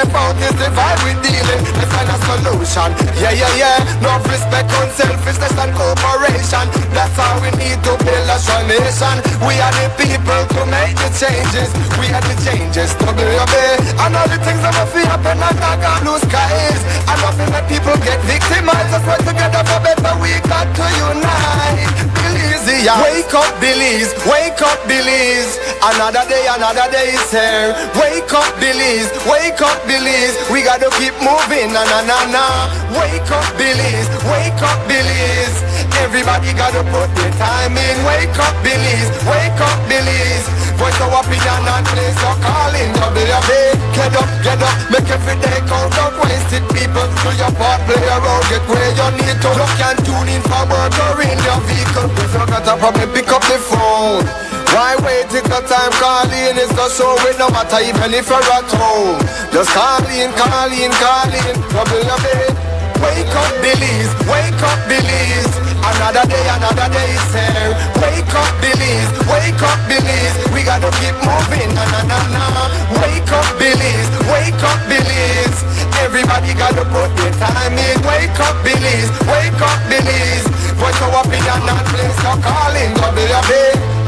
left out is the vibe we dealing. Let's find a solution. Yeah. No respect on selfishness and cooperation. That's how we need to build a strong nation. We are the people to make the changes. We are the changes to be obey. And all the things that must be happen and not got blue skies. And nothing that people get victimized. Let's work together for better. We got to unite. Belize, yeah. Wake up, Belize. Wake up, Belize. Another day is here. Wake up, Belize. Wake up, Belize. We gotta keep moving. Na. Wake up, Belize. Wake up, Belize. Everybody gotta put their time in. Wake up, Belize. Wake up, Belize. Voice our opinion and place your calling. WB. Get up, make every day count out. Wasted people, do your part, play around, get where you need to. You can tune in for work or in your vehicle. If you got a problem, pick up the phone. Why wait till the time calling is the show it no matter even if you're at home. Just calling. WB. Wake up, Belize. Wake up, Belize. Another day is here. Wake up, Belize. Wake up, Belize. We gotta keep moving. Na. Wake up, Belize. Wake up, Belize. Everybody gotta put their time in. Wake up, Belize. Wake up, Belize. Voice our opinion and place your calling. WB.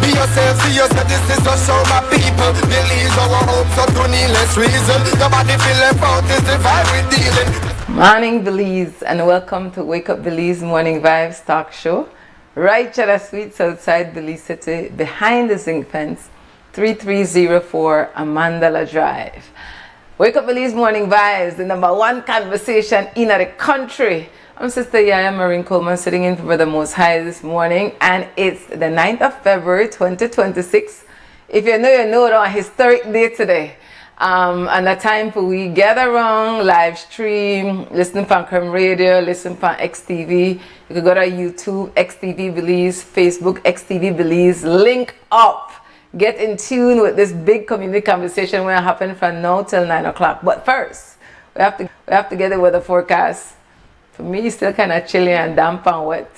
Be yourself, see yourself, this is just show my people. Believe our hopes up to needless reason. Nobody feel left out, this the vibe we dealing. Morning Belize, and welcome to Wake Up Belize Morning Vibes Talk Show. Right at the suites outside Belize City, behind the zinc fence, 3304 Amandala Drive. Wake Up Belize Morning Vibes, the #1 conversation in the country. I'm Sister YaYa Marin Coleman, sitting in for the Most High this morning, and it's the 9th of February 2026. If you know on a historic day today. And the time for we gather around, live stream, listen from Creme Radio, listen from XTV. You can go to YouTube, XTV Belize, Facebook, XTV Belize, link up. Get in tune with this big community conversation will happen from now till 9 o'clock. But first, we have to get the weather forecast. For me, it's still kind of chilly and damp and wet.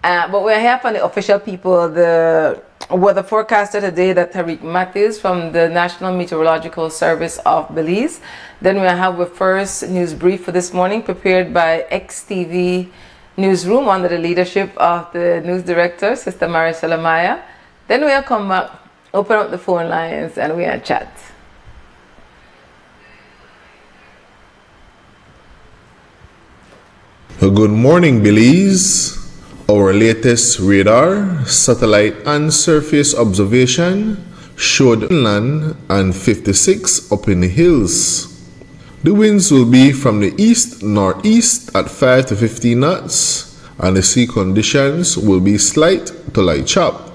But we're here from the official people, the weather forecaster today, that Tariq Matthews from the National Meteorological Service of Belize. Then we have the first news brief for this morning, prepared by XTV Newsroom under the leadership of the news director, Sister Marin. Then we'll come back, open up the phone lines, and we'll chat. Good morning, Belize. Our latest radar, satellite and surface observation showed inland and 56 up in the hills. The winds will be from the east-northeast at 5 to 15 knots, and the sea conditions will be slight to light chop.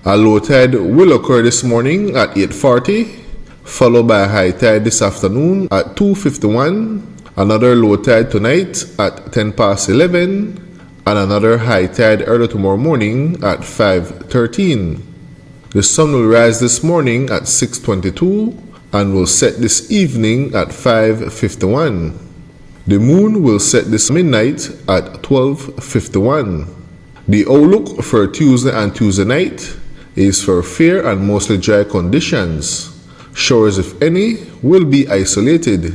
A low tide will occur this morning at 8:40, followed by a high tide this afternoon at 2:51, another low tide tonight at 11:10, and another high tide early tomorrow morning at 5:13. The sun will rise this morning at 6:22 and will set this evening at 5:51. The moon will set this midnight at 12:51. The outlook for Tuesday and Tuesday night is for fair and mostly dry conditions. Showers, if any, will be isolated.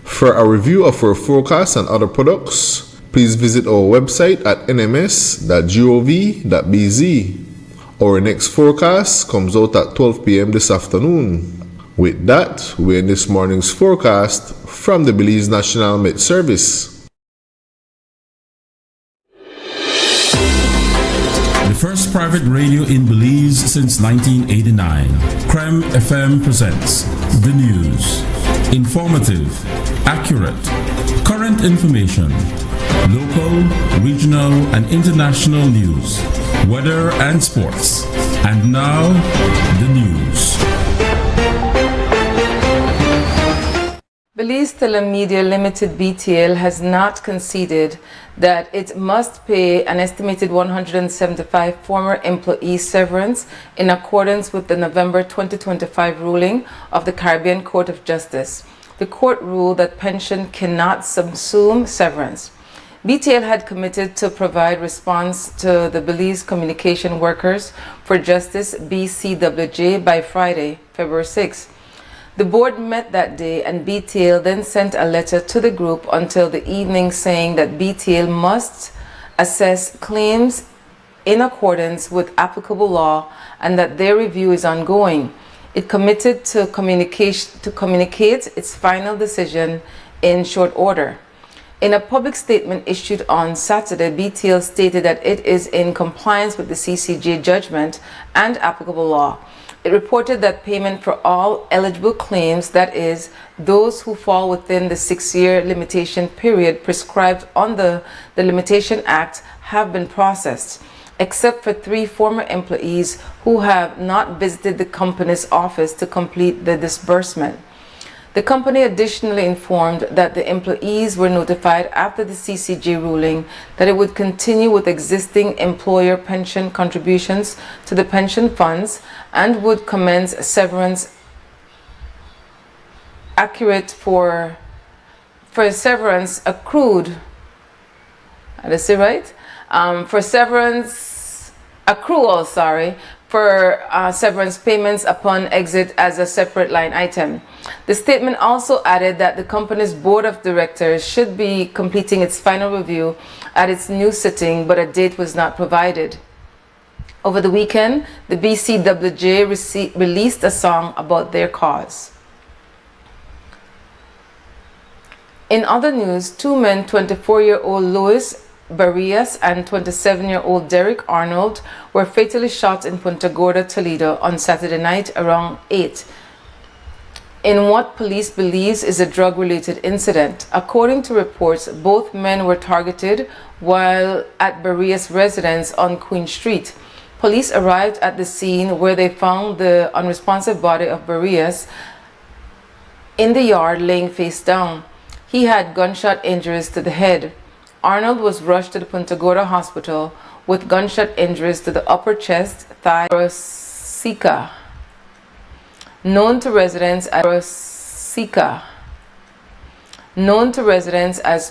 For a review of our forecast and other products, please visit our website at nms.gov.bz. Our next forecast comes out at 12 p.m. this afternoon. With that, we end this morning's forecast from the Belize National Met Service. The first private radio in Belize since 1989. Creme FM presents the news. Informative, accurate, current information, local, regional, and international news, weather and sports. And now, the news. Belize Telemedia Limited BTL has not conceded that it must pay an estimated 175 former employees severance in accordance with the November 2025 ruling of the Caribbean Court of Justice. The court ruled that pension cannot subsume severance. BTL had committed to provide response to the Belize Communication Workers for Justice BCWJ by Friday, February 6. The board met that day, and BTL then sent a letter to the group until the evening saying that BTL must assess claims in accordance with applicable law and that their review is ongoing. It committed to communicate its final decision in short order. In a public statement issued on Saturday, BTL stated that it is in compliance with the CCJ judgment and applicable law. It reported that payment for all eligible claims, that is, those who fall within the 6-year limitation period prescribed under the Limitation Act, have been processed, except for 3 former employees who have not visited the company's office to complete the disbursement. The company additionally informed that the employees were notified after the CCJ ruling that it would continue with existing employer pension contributions to the pension funds and would commence severance accurate for severance accrued. Did I say right? For severance accrual, for severance payments upon exit as a separate line item. The statement also added that the company's board of directors should be completing its final review at its new sitting, but a date was not provided. Over the weekend, the BCWJ released a song about their cause. In other news, 2 men, 24-year-old Louis Barrias and 27-year-old Derek Arnold, were fatally shot in Punta Gorda, Toledo on Saturday night around 8 in what police believes is a drug-related incident. According to reports, both men were targeted while at Barrias' residence on Queen Street. Police arrived at the scene where they found the unresponsive body of Barrias in the yard laying face down. He had gunshot injuries to the head. Arnold was rushed to the Punta Gorda Hospital with gunshot injuries to the upper chest, thigh, thoracica. Known to residents as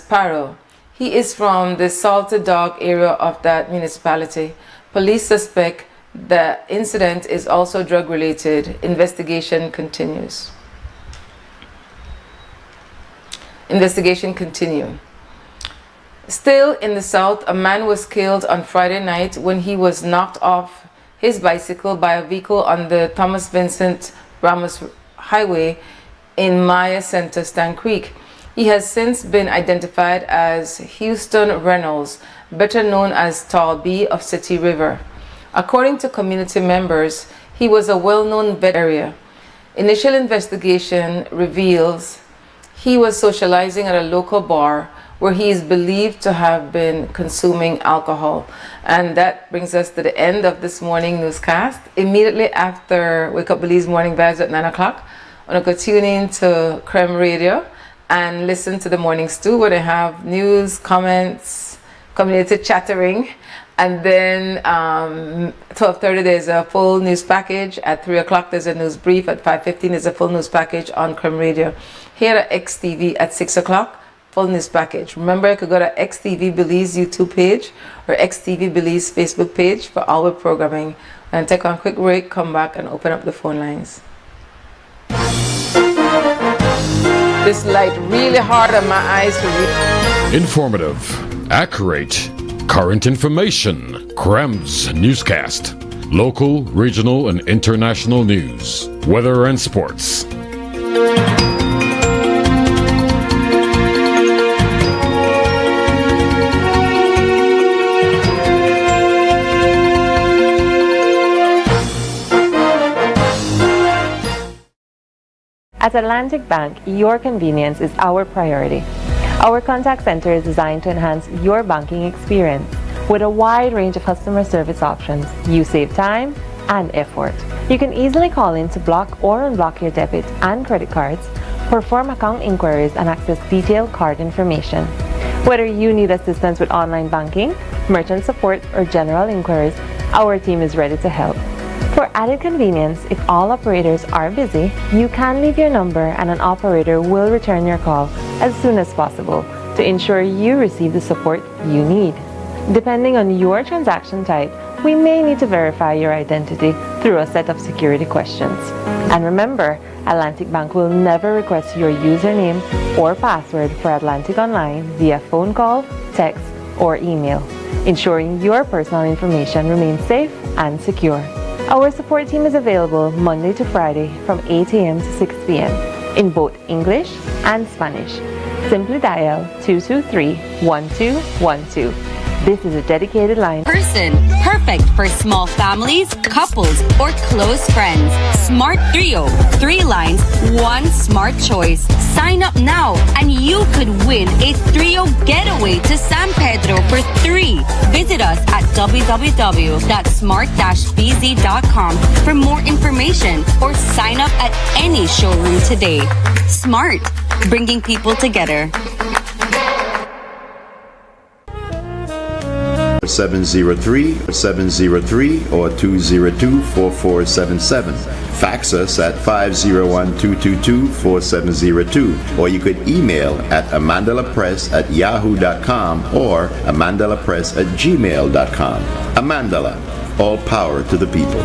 Paro. He is from the Salted Dog area of that municipality. Police suspect the incident is also drug-related. Investigation continues. Still in the south, a man was killed on Friday night when he was knocked off his bicycle by a vehicle on the Thomas Vincent Ramos Highway in Maya Center, Stan Creek. He has since been identified as Houston Reynolds, better known as Tall B of City River. According to community members, he was a well-known vet area. Initial investigation reveals he was socializing at a local bar where he is believed to have been consuming alcohol. And that brings us to the end of this morning newscast. Immediately after Wake Up Belize Morning Vibes at 9 o'clock, I'm going to tune in to Creme Radio and listen to the Morning Stew where they have news, comments, community chattering. And then 12:30 there's a full news package. At 3 o'clock there's a news brief. At 5:15 there's a full news package on Creme Radio. Here at XTV at 6 o'clock, full news package. Remember, you could go to XTV Belize YouTube page or XTV Belize Facebook page for all the programming. And take one quick break, come back and open up the phone lines. This light really hard on my eyes to read. Informative, accurate, current information. Crem's newscast. Local, regional, and international news. Weather and sports. At Atlantic Bank, your convenience is our priority. Our contact center is designed to enhance your banking experience. With a wide range of customer service options, you save time and effort. You can easily call in to block or unblock your debit and credit cards, perform account inquiries, and access detailed card information. Whether you need assistance with online banking, merchant support, or general inquiries, our team is ready to help. For added convenience, if all operators are busy, you can leave your number and an operator will return your call as soon as possible to ensure you receive the support you need. Depending on your transaction type, we may need to verify your identity through a set of security questions. And remember, Atlantic Bank will never request your username or password for Atlantic Online via phone call, text, or email, ensuring your personal information remains safe and secure. Our support team is available Monday to Friday from 8 a.m. to 6 p.m. in both English and Spanish. Simply dial 223-1212. This is a dedicated line. Person, perfect for small families, couples, or close friends. Smart Trio, 3 lines, 1 smart choice. Sign up now and you could win a Trio getaway to San Pedro for 3. Visit us at www.smart-bz.com for more information or sign up at any showroom today. Smart, bringing people together. 703 or 202-4477. Fax us at 501-222-4702, or you could email at amandalapress@yahoo.com or amandalapress@gmail.com. Amandala, all power to the people.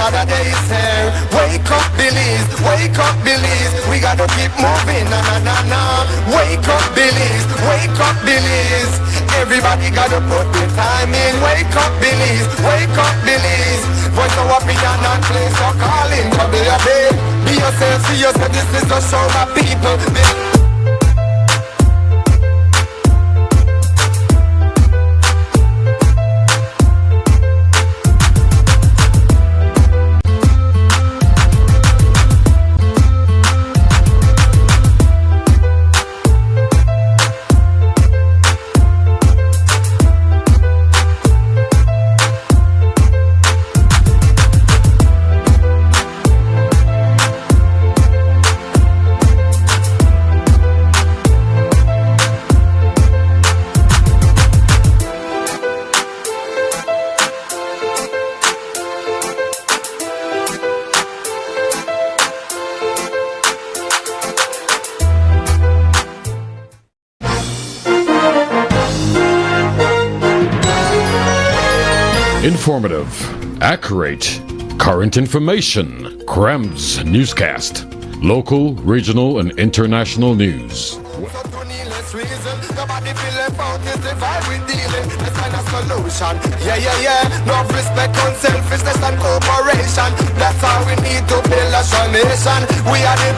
Another day is here. Wake up, Billies. Wake up, Billies. We gotta keep moving. Na na na na. Wake up, Billies. Wake up, Billies. Everybody gotta put the time in. Wake up, Billies. Wake up, Billies. Voice of opinion and place your calling. Come be a day. Be yourself. See yourself. This is the show, my people. Informative, accurate, current information. Krem's newscast. Local, regional, and international news. Yeah. No respect, unselfishness, and cooperation. That's how we need to build a strong nation. We are the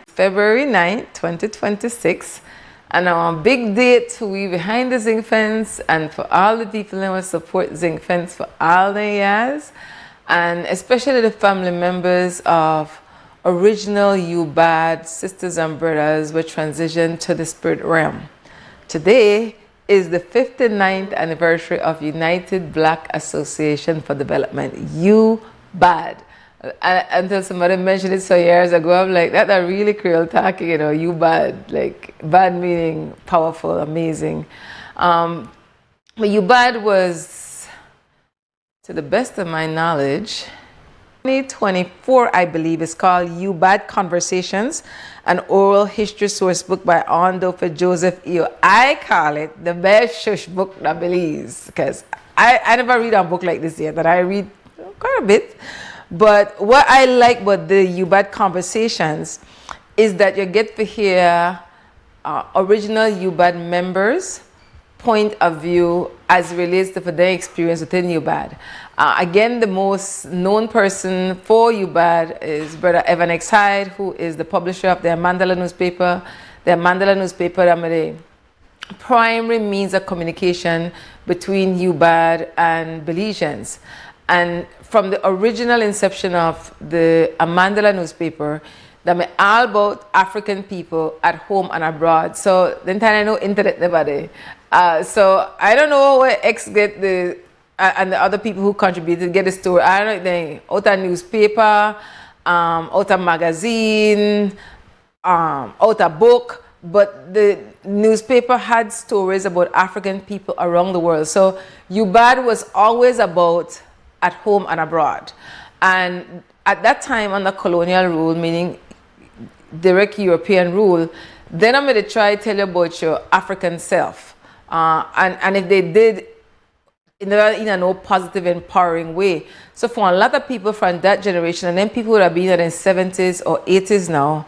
February 9th, 2026, and our big day to we behind the zinc fence, and for all the people who will support zinc fence for all the years, and especially the family members of original YUB sisters and brothers who transitioned to the spirit realm. Today is the 59th anniversary of United Black Association for Development, YUBAD. Until somebody mentioned it so years ago, I'm like, that's a really Creole talking, you know, YUBAD, like bad meaning powerful, amazing. But YUBAD was, to the best of my knowledge, 2024, I believe, is called YUBAD Conversations, an oral history source book by Ondofa Joseph Eo. I call it the best shush book in Belize, because I never read a book like this yet, but I read quite a bit. But what I like about the YUBAD Conversations is that you get to hear original YUBAD members' point of view as relates to their experience within YUBAD. Again, the most known person for YUBAD is Brother Evan X. Hyde, who is the publisher of the Mandala newspaper. The Mandala newspaper is the primary means of communication between YUBAD and Belizeans. And from the original inception of the Mandala newspaper, that me all about African people at home and abroad. So then I know internet never there. So I don't know where X get the and the other people who contributed get the story. I don't know, they out a newspaper, out a magazine, out a book, but the newspaper had stories about African people around the world. So YUBAD was always about at home and abroad. And at that time, under colonial rule, meaning direct European rule, then I'm going to try to tell you about your African self. And if they did in a no positive, empowering way. So for a lot of people from that generation, and then people would have been in their 70s or 80s now,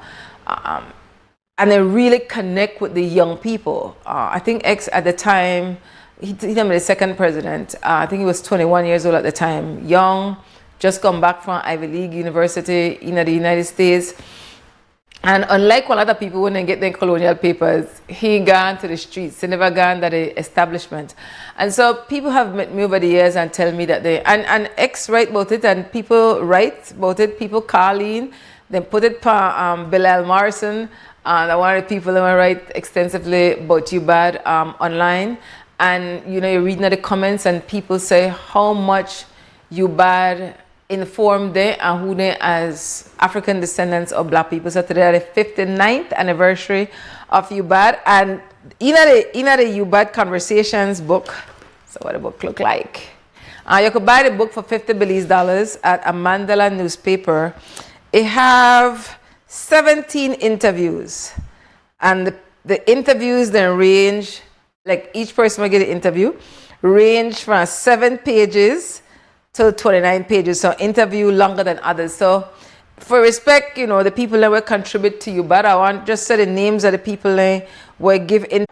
and they really connect with the young people. I think X at the time, he's the second president. I think he was 21 years old at the time, young, just come back from Ivy League University in the United States. And unlike a lot of people when they get their colonial papers, he gone to the streets. He never gone to the establishment. And so people have met me over the years and tell me that and X write about it, and people write about it. People call in, then put it for Bilal Morrison. And one of the people that write extensively about YUBAD online. And, you know, you're reading the comments and people say how much YUBAD informed them and who they as African descendants of Black people. So today is the 59th anniversary of YUBAD. And in the YUBAD Conversations book, so what the book look like? You could buy the book for $50 Belize at a Mandala newspaper. It have 17 interviews. And the interviews then range, like each person will get an interview, range from 7 pages to 29 pages. So interview longer than others. So for respect, you know, the people that will contribute to YUBAD, I want just say the names of the people that will give in.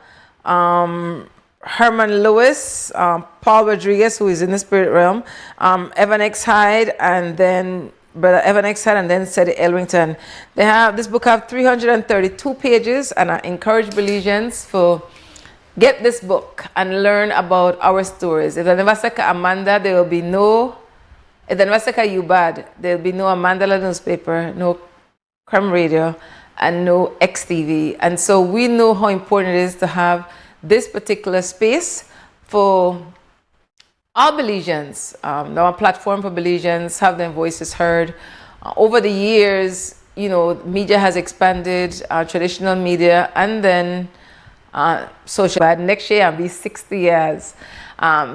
Herman Lewis, Paul Rodriguez, who is in the spirit realm, Evan X. Hyde, and then Brother Evan X. Hyde, and then Sedi Elrington. They have, this book have 332 pages, and I encourage Belizeans to get this book and learn about our stories. If the Nevaseka Amanda, there will be no, if the Nevaseka YUBAD, there will be no Mandala newspaper, no Creme Radio, and no XTV. And so we know how important it is to have this particular space for all Belizeans, our platform for Belizeans, have their voices heard. Over the years, you know, media has expanded, traditional media, and then social. Next year I'll be 60 years.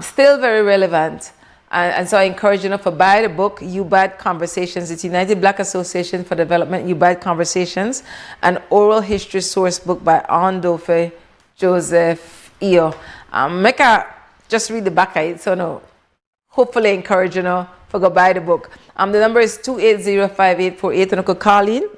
Still very relevant. And so I encourage you to buy the book, YUBAD Conversations. It's United Black Association for Development, YUBAD Conversations, an oral history source book by Ondofe Joseph Eo. Just read the back of it, so no, hopefully encourage you to go buy the book. The number is 280-5848, and you could call in.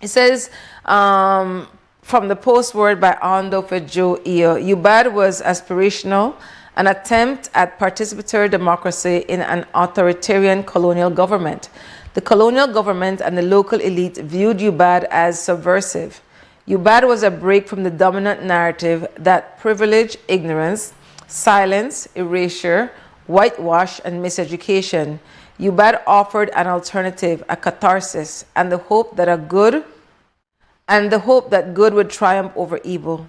It says, from the postword by Ondofe Joe Eo, YUBAD was aspirational, an attempt at participatory democracy in an authoritarian colonial government. The colonial government and the local elite viewed YUBAD as subversive. YUBAD was a break from the dominant narrative that privilege, ignorance, silence, erasure, whitewash, and miseducation. YUBAD offered an alternative, a catharsis, and the hope that good would triumph over evil.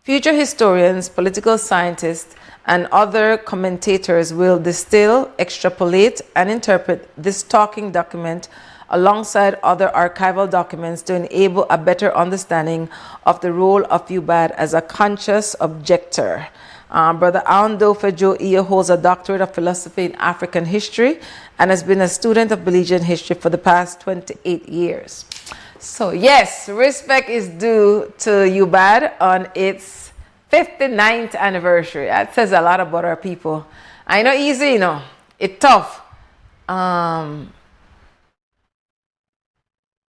Future historians, political scientists, and other commentators will distill, extrapolate, and interpret this talking document alongside other archival documents to enable a better understanding of the role of UBAD as a conscious objector. Brother Alan Dofejo Iya holds a doctorate of philosophy in African history and has been a student of Belizean history for the past 28 years. So yes, respect is due to UBAD on its 59th anniversary. That says a lot about our people. I know easy, you know, it's tough. I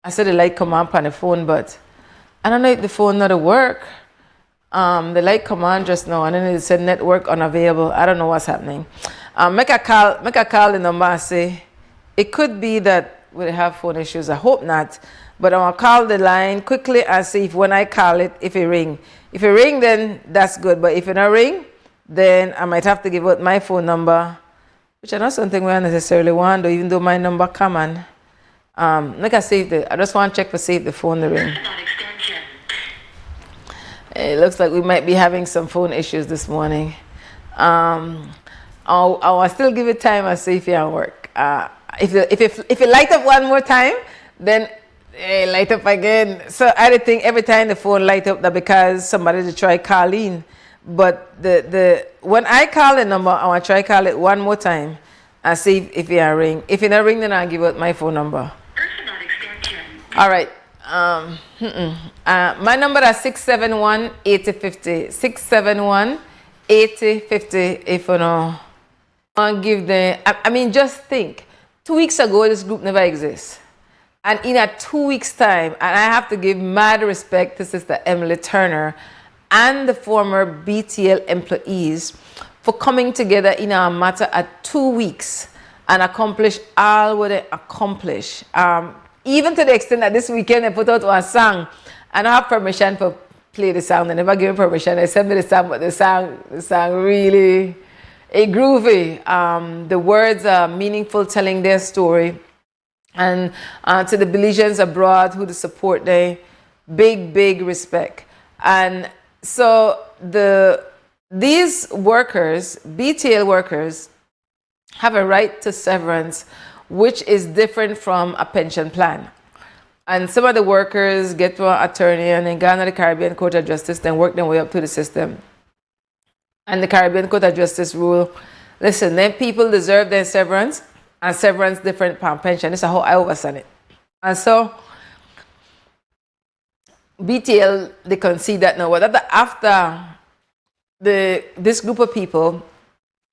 said the light come on the phone, but I don't know if the phone not work. The light come on just now, and then it said network unavailable. I don't know what's happening. Make a call the number and say, it could be that we have phone issues. I hope not. But I'm going to call the line quickly and see if when I call it, if it ring. If it ring, then that's good. But if it not ring, then I might have to give out my phone number, which I know something we don't necessarily want, even though my number come on. Like I save I just want to check for save the phone to ring. It looks like we might be having some phone issues this morning. I'll still give it time and see if it will work. If it light up one more time, then light up again. So I think every time the phone light up that because somebody to try calling. But when I call the number, I want to try call it one more time and see if it will ring. If it not ring, then I'll give out my phone number. All right. My number is 671-8050. 671-8050. If you know, I'll give them. I mean, just think. 2 weeks ago, this group never exists. And in a 2 weeks' time, and I have to give mad respect to Sister Emily Turner and the former BTL employees for coming together in a matter of 2 weeks and accomplish all what they accomplish. Even to the extent that this weekend they put out one song. I don't have permission to play the song. They never give me permission. They sent me the song, but the song really groovy. The words are meaningful, telling their story. And to the Belizeans abroad who support them, big respect. And so these workers, BTL workers, have a right to severance, which is different from a pension plan. And some of the workers get to an attorney and then go to the Caribbean Court of Justice, then work their way up to the system. And the Caribbean Court of Justice rule, listen, then people deserve their severance, and severance different from pension. This is how I overstand it. And so BTL, they concede that now. But after this group of people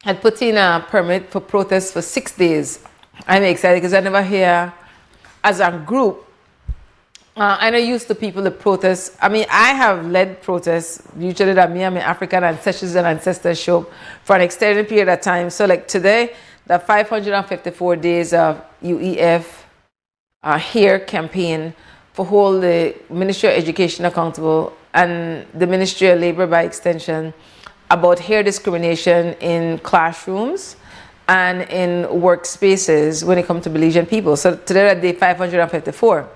had put in a permit for protest for 6 days, I'm excited because I never hear as a group. I know used to people that protest. I mean, I have led protests, usually that me and my African ancestors and ancestors show up for an extended period of time. So like today, the 554 days of UEF HERE campaign for hold the Ministry of Education accountable and the Ministry of Labor by extension about hair discrimination in classrooms and in workspaces when it comes to Belizean people. So today at day 554.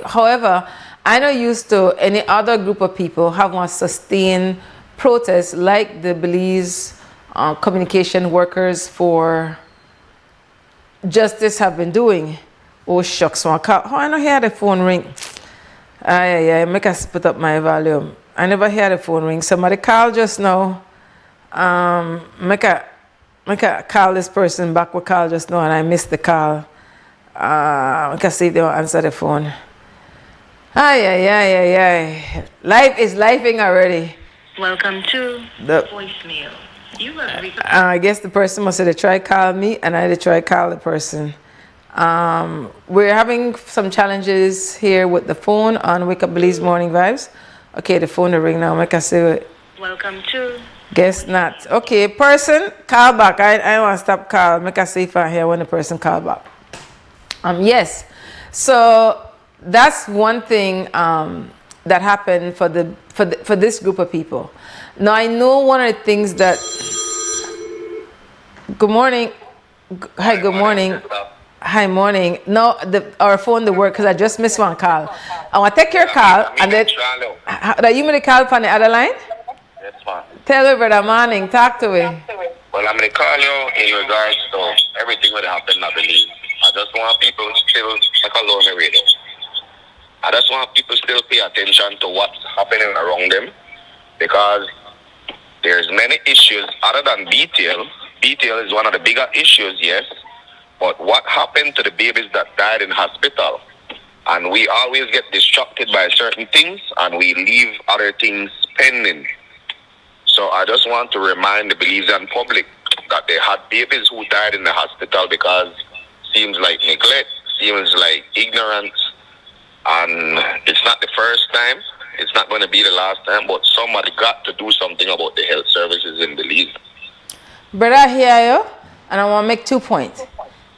However, I not used to any other group of people have one sustained protest like the Belize communication workers for justice have been doing. Oh shucks, one call. Oh, I don't hear the phone ring. Yeah, make us put up my volume. I never hear the phone ring. Somebody called just now. Make a call this person back. We call just now and I missed the call. I can see they don't answer the phone. Yeah. Life is lifing already. Welcome to the voicemail. You have I guess the person must have tried call me and I had to try call the person. We're having some challenges here with the phone on Wake Up Belize Morning Vibes. Okay, the phone will ring now. Make us say it. Welcome to. Guess not. Okay, person, call back. I want to stop call. Make us see if I hear when the person call back. Yes. So that's one thing that happened for this group of people. Now I know one of the things that. Good morning. Hi. Good morning. Hi, morning. No, our phone the work because I just missed one call. I want to take your call and then. That you made a call from the other line? Yes, ma'am. Tell me, brother, morning. Talk to me. Well, I'm going to call you in regards to everything that happened, I believe. I just want people still, like a low radio. I just want people still pay attention to what's happening around them, because there's many issues other than BTL. BTL is one of the bigger issues, yes. But what happened to the babies that died in hospital? And we always get distracted by certain things and we leave other things pending. So I just want to remind the Belizean public that they had babies who died in the hospital because seems like neglect, seems like ignorance, and it's not the first time, it's not going to be the last time, but somebody got to do something about the health services in Belize. Brother, I hear you, and I want to make 2 points.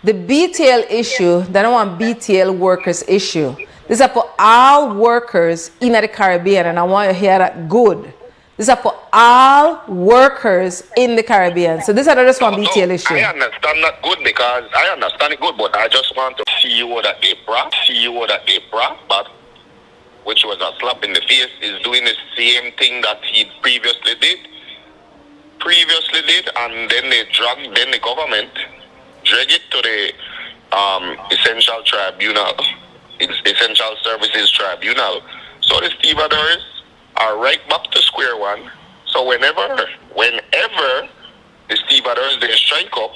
The BTL issue, they don't want BTL workers issue. This is for all workers in the Caribbean, and I want you to hear that good. This is for all workers in the Caribbean. So this is not just one BTL issue. I understand that good, because I understand it good, but I just want to CEO that they brought back, which was a slap in the face, is doing the same thing that he previously did, and then the government drag it to the essential services tribunal. So the stevedores are right back to square one. So whenever the stevedores they strike up,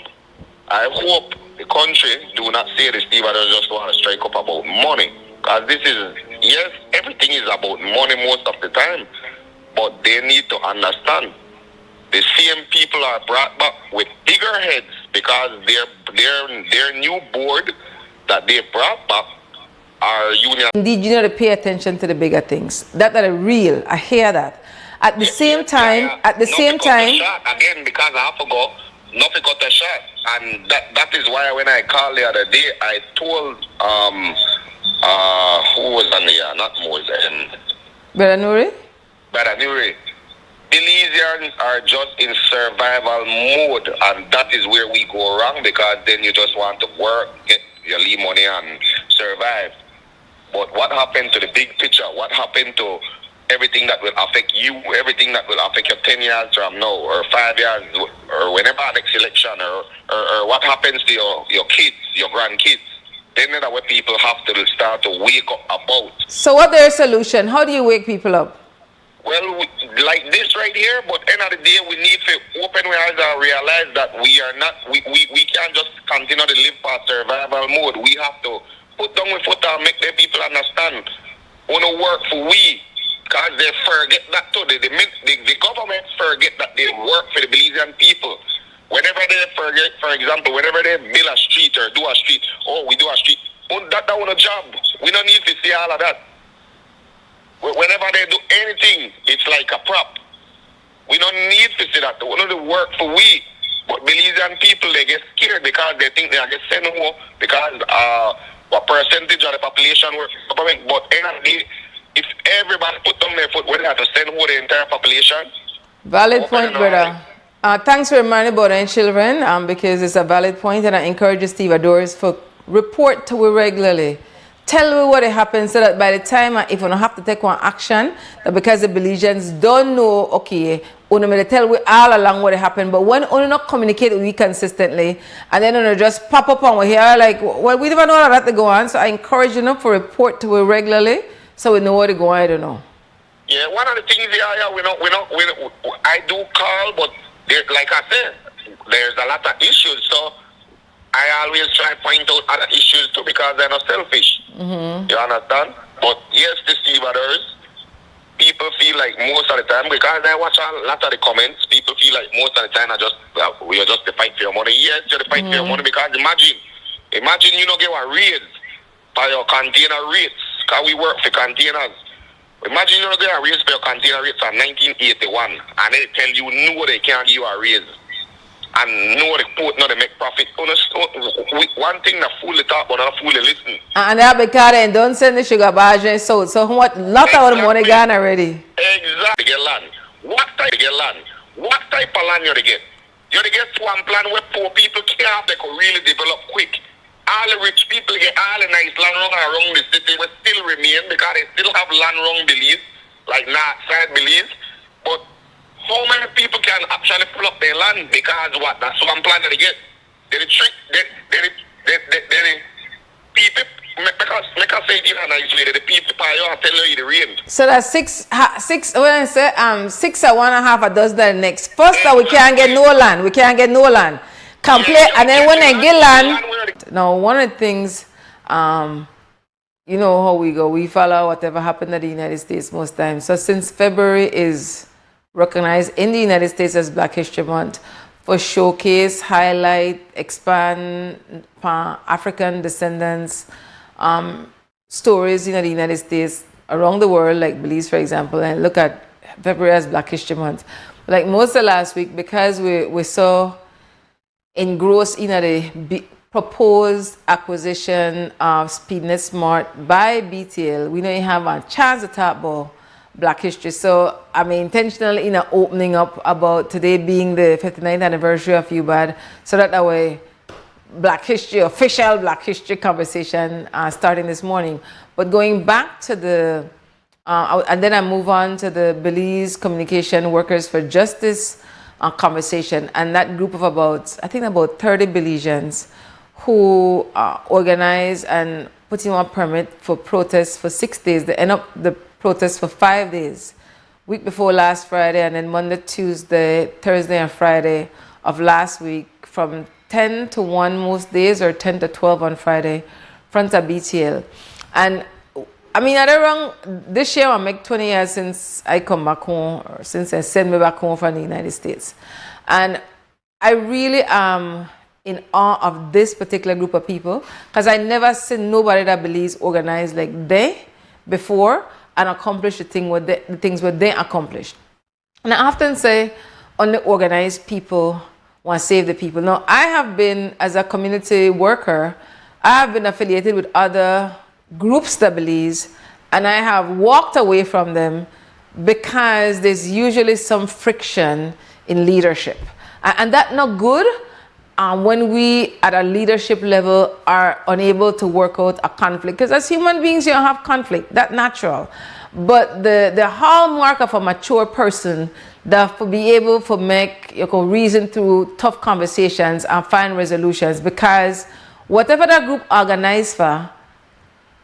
I hope the country do not say the stevedores just want to strike up about money. Because this is, yes, everything is about money most of the time, but they need to understand the same people are brought back with bigger heads, because their new board that they brought back are union. Indeed, you know to pay attention to the bigger things. That are real. I hear that. At the same time, again, because I have to go, nothing got a shot, and that is why when I called the other day, I told who was on the not Moses, Brother Nuri. Belizeans are just in survival mode, and that is where we go wrong, because then you just want to work, get your leave money and survive. But what happened to the big picture? What happened to everything that will affect you, everything that will affect you 10 years from now, or 5 years, or whenever next election, or what happens to your kids, your grandkids? Then that's what people have to start to wake up about. So what's their solution? How do you wake people up? Well, like this right here, but end of the day, we need to open our eyes and realize that we are not, we can't just continue to live past survival mode. We have to put down with foot and make the people understand. Want to work for we, because they forget that too. The government forget that they work for the Belizean people. Whenever they forget, for example, whenever they build a street or do a street, we do a street. That one a job. We don't need to see all of that. Whenever they do anything, it's like a prop. We don't need to see that. We want to work for we. But Belizean people, they get scared because they think they are get sent home because what percentage of the population work for government. But if everybody put on their foot, we have to send home the entire population. Valid point, brother. Thanks for reminding about our children, because it's a valid point, and I encourage the stevedores for report to we regularly. Tell me what happens, so that by the time, if you don't have to take one action, that because the Belizeans don't know, okay, we may tell we all along what happened, but when we not communicate with we consistently, and then you just pop up and we hear like, well, we never know how that to go on. So I encourage you for report to we regularly, so we know what to go on. I don't know. Yeah, one of the things I do call, but like I said, there's a lot of issues, so I always try to point out other issues too, because they're not selfish. You understand? But yes, the stevedores, people feel like most of the time, because I watch a lot of the comments, people feel like most of the time we are just the fight for your money. Yes, you're the fight for your money, because imagine you don't get a raise by your container rates, because we work for containers. Imagine you don't get a raise for your container rates in 1981, and they tell you no, they can't give you a raise. And no, the port, no, they make profit. One thing that fool the talk, but not fool the listen. And that because they don't send the sugar barge and so what lot of the money gone already. Exactly. Get land. What type of land? What type of land you get? You get one plan where poor people can't, they could really develop quick. all the rich people get all the nice land around the city will still remain because they still have land around Belize, like north side Belize. But how many people can actually pull up their land because what? That's what I'm planning to get. They're the trick. They're the people. Because like I say, in a nice way, the people I tell you the rain. So that's six. When I say 6 or 1.5 a dozen the next. First, that we can't get no land. We can't get no land. Complete, and then when I get land. Now, one of the things, you know how we go. We follow whatever happened in the United States most times. So since February is recognized in the United States as Black History Month, for showcase, highlight, expand African descendants. Stories in the United States, around the world, like Belize, for example, and look at February as Black History Month. Like most of last week, because we saw engrossed in the proposed acquisition of SpeedNet Smart by BTL, we know you have a chance to talk about Black history. So I'm intentionally opening up about today being the 59th anniversary of YUB, so that way Black history, official Black history conversation starting this morning. But going back to the, and then I move on to the Belize Communication Workers for Justice conversation, and that group of about 30 Belizeans who organize and put in a permit for protests for 6 days. They end up the protest for 5 days. Week before last Friday, and then Monday, Tuesday, Thursday, and Friday of last week from 10 to 1 most days, or 10 to 12 on Friday, front of BTL. And I mean, around this year, I make 20 years since I come back home, or since I sent me back home from the United States. And I really am in awe of this particular group of people, because I never seen nobody that believes organized like they before and accomplish the things what they accomplished. And I often say, only organized people want to save the people. Now, I have been, as a community worker, I have been affiliated with other groups that believes, and I have walked away from them because there's usually some friction in leadership. And that's not good when we at a leadership level are unable to work out a conflict. Because as human beings, you don't have conflict. That's natural. But the hallmark of a mature person that to be able to make reason through tough conversations and find resolutions, because whatever that group organized for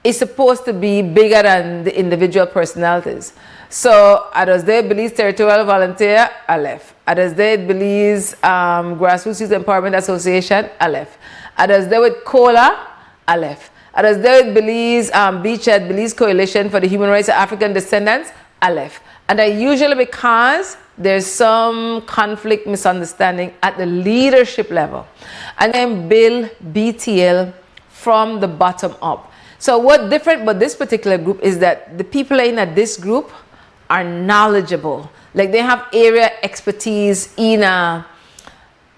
is supposed to be bigger than the individual personalities. So as they Belize Territorial Volunteer, I left. As they Belize Grassroots Youth Empowerment Association, I left. As they with COLA, I left. As they with Belize Beachhead Belize Coalition for the Human Rights of African Descendants, I left. And I usually, because there's some conflict, misunderstanding at the leadership level, and then build BTL from the bottom up. So what different about this particular group is that the people in this group are knowledgeable. Like they have area expertise in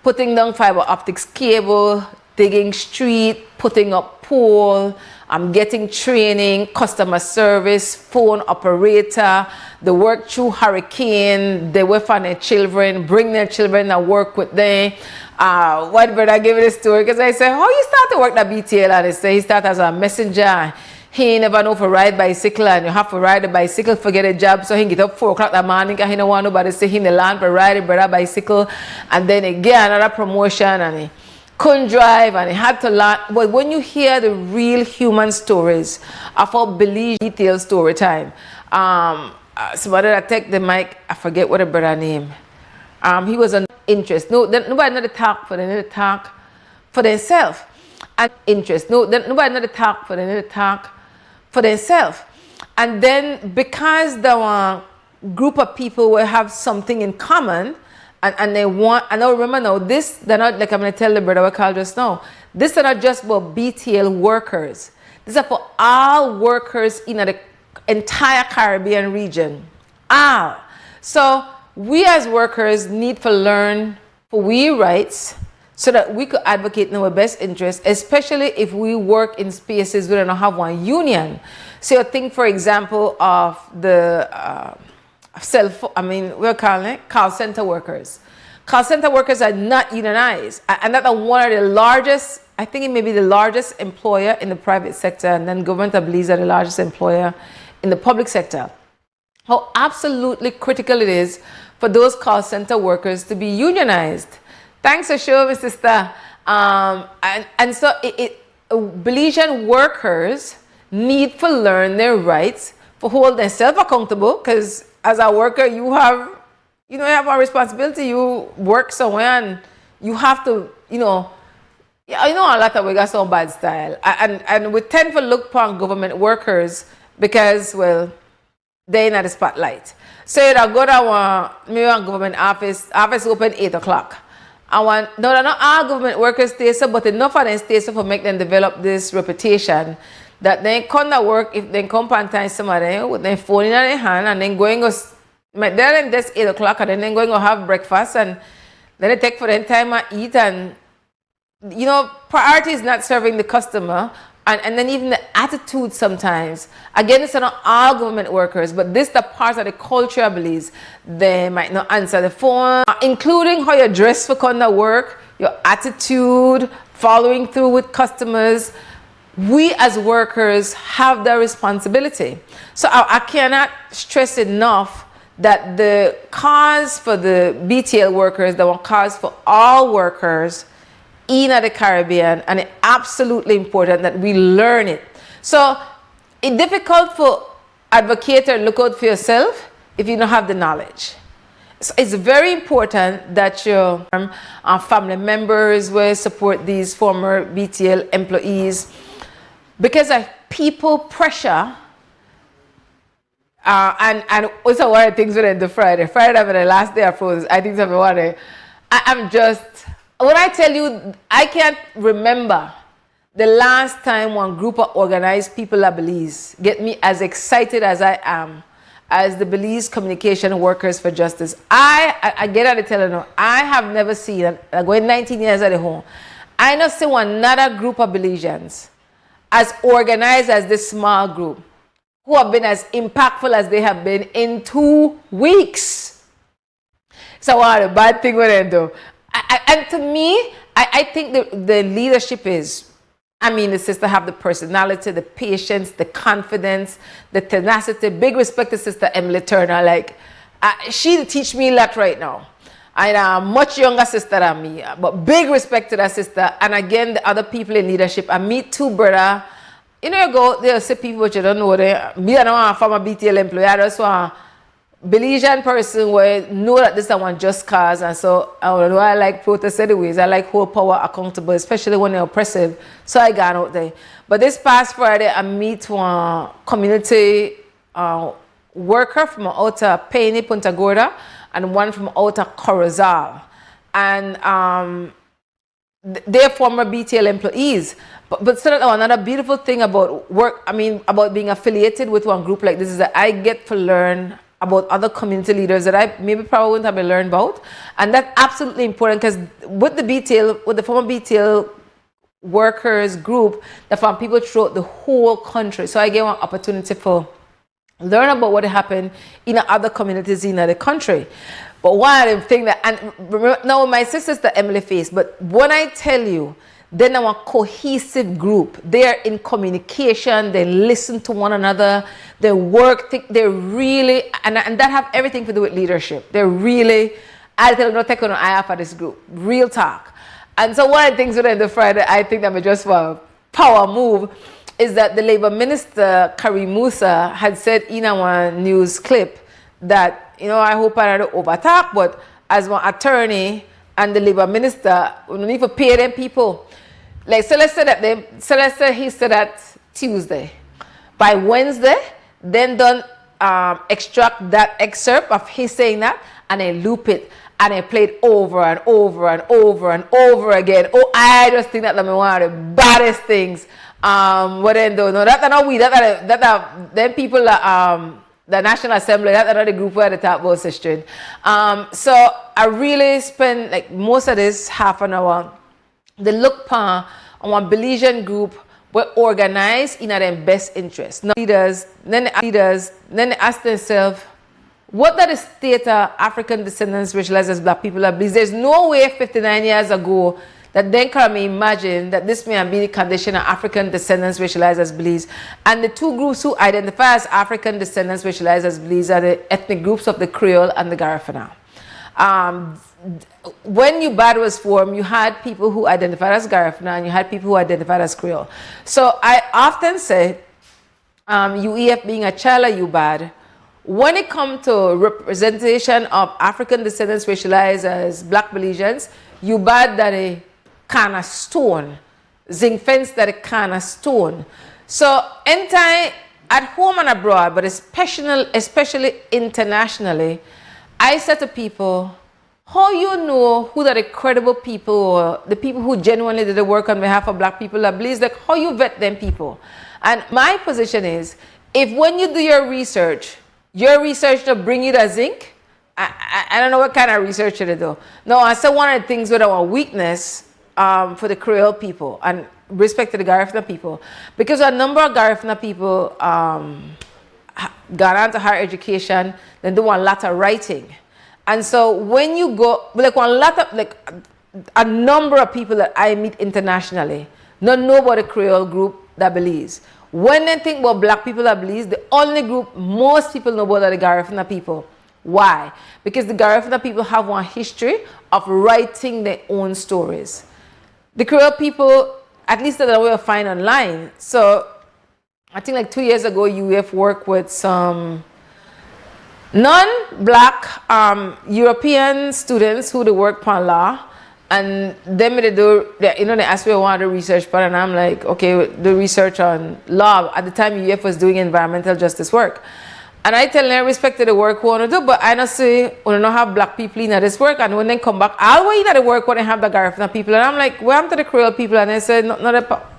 putting down fiber optics cable, digging street, putting up pole, getting training, customer service, phone operator. They work through hurricane. They work for their children, bring their children and work with them. One brother gave me the story because I said, how you start to work at BTL? And they say he started as a messenger. He never know for ride bicycle, and you have to ride a bicycle for get a job. So he get up 4 o'clock in the morning because he don't want nobody to say he in the land for ride a brother bicycle. And then he get another promotion and he couldn't drive and he had to learn. But when you hear the real human stories of our Belize detailed story time, somebody that take the mic, I forget what the brother name. He was an interest. Nobody not talk for them, they talk for themselves. And interest. Nobody not talk for them, they talk for themselves. And then because the group of people will have something in common, and they want, and I remember now, this, they're not, like I'm going to tell the brother what I called just now, this is not just about BTL workers. This is for all workers in the entire Caribbean region. All. So we as workers need to learn for we rights so that we could advocate in our best interest, especially if we work in spaces where we don't have one union. So think, for example, of the we're calling it call center workers. call center workers are not unionized. And that are one of the largest, I think it may be the largest employer in the private sector, and then government, I believe, are the largest employer in the public sector. How absolutely critical it is for those call center workers to be unionized. Thanks for showing me, sister. And so Belizean workers need to learn their rights, to hold themselves accountable, because as a worker, you have a responsibility. You work somewhere and you have to, I know a lot of we got some bad style. And we tend to look upon government workers because, well, they're in the spotlight. So you go to maybe one government office open 8 o'clock. No, not all government workers stay so, but enough of them stay so for make them develop this reputation that they come to work, if they come on time somebody with their phone in their hand and then going to they're in this 8 o'clock and then they're going to have breakfast and then they take for their time and eat, and priority is not serving the customer. And then even the attitude sometimes. Again, it's not all government workers, but this is the part of the culture, I believe. They might not answer the phone, including how you dress for kind of work, your attitude, following through with customers. We as workers have the responsibility. So I cannot stress enough that the cause for the BTL workers, the one cause for all workers in the Caribbean, and it's absolutely important that we learn it. So it's difficult for advocate or look out for yourself if you don't have the knowledge. So it's very important that your family members will support these former BTL employees, because of people pressure. And also one of the things with the Friday after the last day of Rose, I think I'm just, when I tell you, I can't remember the last time one group of organized people at Belize get me as excited as I am as the Belize Communication Workers for Justice. I get out of telling you, I have never seen, I'm going 19 years at the home, I not see another group of Belizeans as organized as this small group, who have been as impactful as they have been in 2 weeks. So what a bad thing with them do. And to me, I think the leadership is, the sister have the personality, the patience, the confidence, the tenacity. Big respect to Sister Emily Turner. She teach me a lot right now. And a much younger sister than me, but big respect to that sister. And again, the other people in leadership. I meet two brother. You go, they'll say people which you don't know. Me and a former BTL employee, I just want Belizean person where know that this is one just cause, and so I like protest anyways. I like hold power accountable, especially when they're oppressive. So I got out there. But this past Friday, I meet one community worker from outer Penny, Punta Gorda, and one from outer Corozal, and they're former BTL employees. But still, another beautiful thing about work, about being affiliated with one group like this, is that I get to learn about other community leaders that I maybe probably wouldn't have learned about. And that's absolutely important, because with the former BTL workers group, they're from people throughout the whole country. So I get one opportunity for learn about what happened in other communities in the country. But one of the things that, and remember, now my sister's the Emily face, but when I tell you, then our cohesive group, they're in communication, they listen to one another, they work, they're really, and that have everything to do with leadership. They're really, I tell them, not take on an eye for this group, real talk. And so one of the things within the Friday, I think that we just for a power move, is that the Labour Minister, Karim Musa, had said in our news clip that, I hope I don't overtalk, but as my attorney and the Labour Minister, we need to pay them people. So let's say he said that Tuesday. By Wednesday, then don't extract that excerpt of his saying that and then loop it and then play it over and over and over and over again. Oh, I just think that's one of the baddest things. What then do? No, that's not we. Then people the National Assembly, that's another group where the top voice is straight. So I really spend most of this half an hour. The look on one Belizean group were organized in their best interest. Now leaders, then they ask themselves, what that the state of African descendants racialized as black people are believed. There's no way 59 years ago that then can imagine that this may be the condition of African descendants racialized as beliefs. And the two groups who identify as African descendants racialized as beliefs are the ethnic groups of the Creole and the Garifuna. When UBAD was formed, you had people who identified as Garifuna and you had people who identified as Creole. So I often say, UEF being a child of UBAD, when it comes to representation of African descendants racialized as black Belizeans, UBAD that a kind of stone, zinc fence that a kind of stone. So anytime at home and abroad, but especially internationally, I say to people, how you know who are the credible people or the people who genuinely did the work on behalf of black people are believed, like how you vet them people. And my position is, if when you do your research to bring you the zinc, I don't know what kind of research to do. No, I said one of the things with our weakness for the Creole people and respect to the Garifuna people, because a number of Garifuna people got into higher education, then do a lot of writing. And so when you go, a number of people that I meet internationally don't know about the Creole group that believes. When they think about black people that believes, the only group most people know about are the Garifuna people. Why? Because the Garifuna people have one history of writing their own stories. The Creole people, at least that we will find online. So I think like 2 years ago, UEF worked with some non-black European students who they work on law, and them they do, they asked me I wanted to research part, and I'm like, okay, the research on law. At the time, UEF was doing environmental justice work. And I tell them I respect the work we want to do, but I don't say we don't have black people in this work, and when they come back, I'll wait at the work when they have the Garifuna people, and I'm like, well, I'm to the Creole people, and they said,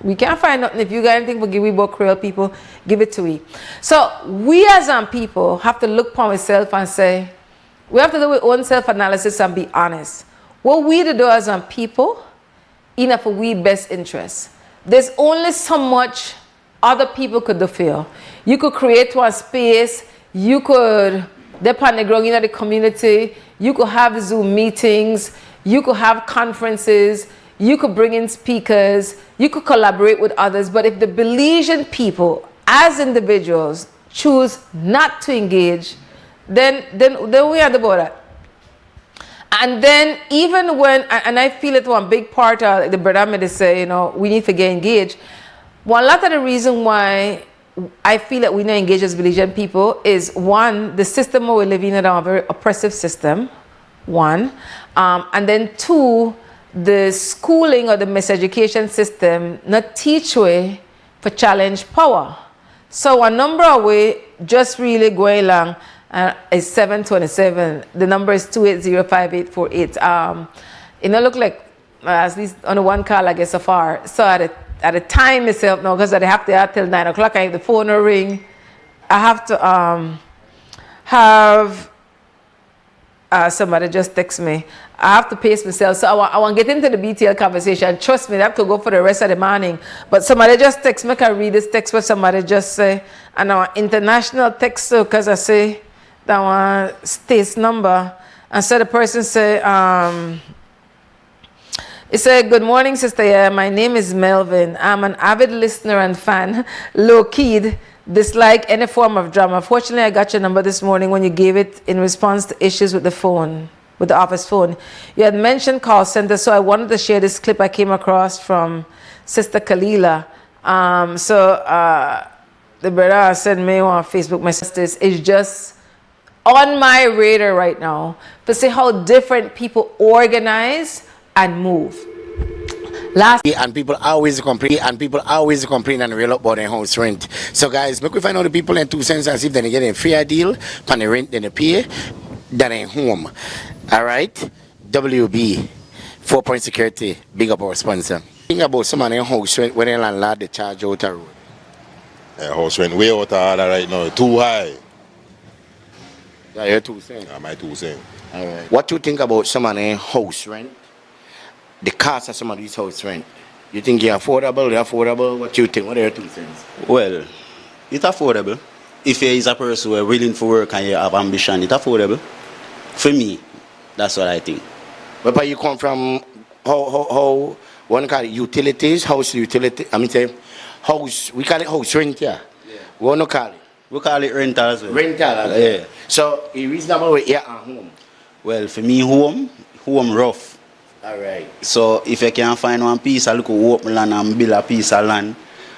we can't find nothing. If you got anything for give we about Creole people, give it to we. So we as people have to look upon ourselves and say, we have to do our own self-analysis and be honest. What we do as people, enough for we best interests. There's only so much other people could do for you. You could create one space. You could depend on the ground in the community. You could have Zoom meetings. You could have conferences. You could bring in speakers. You could collaborate with others. But if the Belizean people, as individuals, choose not to engage, then we are the border. And then even when, and I feel it one big part of the brother may say, we need to get engaged. One lot of the reason why I feel that we not engage as Belizean people is, one, the system we're living in is a very oppressive system, one. And then two, the schooling or the miseducation system not teach way for challenge power. So a number of ways just really going along is 727. The number is 2805848. It don't look like, at least on the one call I guess so far. So at the time myself now, because I have to have till 9 o'clock, I have the phone will ring. I have to have somebody just text me. I have to pace myself. So I want to get into the BTL conversation. Trust me, that could go for the rest of the morning. But somebody just text me. I can read this text what somebody just say. And I want international text because I say that one state's number. And so the person say, he said, good morning, sister. Yeah, my name is Melvin. I'm an avid listener and fan. Low-keyed, dislike any form of drama. Fortunately, I got your number this morning when you gave it in response to issues with the phone, with the office phone. You had mentioned call center, so I wanted to share this clip I came across from Sister Kalila. The brother sent me on Facebook. My sisters is just on my radar right now to see how different people organize and move. And people always complain and rail up about their house rent. So guys, make we find out the people in 2 cents and see if they get a fair deal on the rent they pay that ain't home. Alright? WB 4-point security, big up our sponsor. Think about someone in house rent when they landlord they charge out a road. House rent way out of order right now, too high. Yeah, you're 2 cents. Yeah, my 2 cents. Alright. What you think about someone in house rent? The cost of some of these house rent. You think you're affordable? They're affordable? What you think? What are your 2 cents? Well, it's affordable. if you is a person who are willing for work and you have ambition, it's affordable. For me, that's what I think. But you come from how one call it utilities, house utility. I mean, say house. We call it house rent, yeah. We don't call it. We call it rental as well. Rental, yeah. So it's reasonable with your home. Well, for me, home rough. All right. So if you can find one piece of little open land and build a piece of land